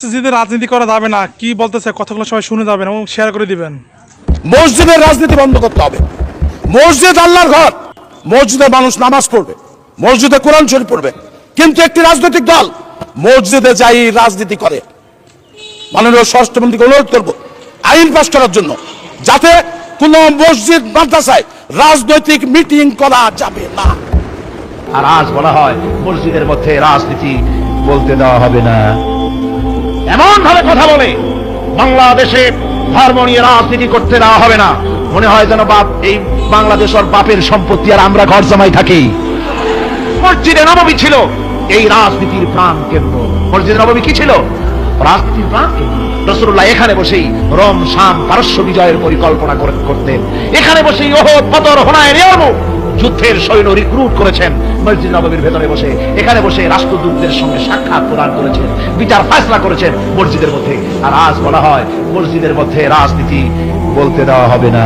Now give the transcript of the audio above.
মসজিদে রাজনীতি করা যাবে না, কি বলতেছে কথাগুলো সবাই শুনে যাবেন এবং শেয়ার করে দিবেন। মসজিদের রাজনীতি বন্ধ করতে হবে। মসজিদ আল্লাহর ঘর, মসজিদে মানুষ নামাজ পড়বে, মসজিদে কোরআন শরীফ পড়বে, কিন্তু একটি রাজনৈতিক দল মসজিদে যাই রাজনীতি করে। মাননীয় স্বরাষ্ট্রমন্ত্রীকে অনুরোধ করব আইন পাস করার জন্য, যাতে কোন মসজিদ মাদ্রাসায় রাজনৈতিক মিটিং করা যাবে না। আর আজ বলা হয় মসজিদের মধ্যে রাজনীতি বলতে দেওয়া হবে না। এমন ভাবে কথা বলে বাংলাদেশে ধর্ম নিয়ে রাজনীতি করতে দেওয়া হবে না, মনে হয় যেন বাপ এই বাংলাদেশের বাপের সম্পত্তি আর আমরা ঘর জমাই থাকি। মসজিদে নববী ছিল এই রাজনীতির প্রাণ কেন্দ্র। মসজিদে নববী কি ছিল? রাজনীতির প্রাণ কেন্দ্র। রাসূলুল্লাহ এখানে বসেই রোম শাম পারস্য বিজয়ের পরিকল্পনা করতেন। এখানে বসেই ওহদ বদর হুনাইন ইয়ারমুক যুদ্ধের সৈন্য রিক্রুট করেছেন মসজিদ নববীর ভেতরে বসে। এখানে বসে রাষ্ট্রদূতদের সঙ্গে সাক্ষাৎ প্রদান করেছেন, বিচার ফয়সালা করেছেন মসজিদের মধ্যে। আর আজ বলা হয় মসজিদের মধ্যে রাজনীতি বলতে দেওয়া হবে না।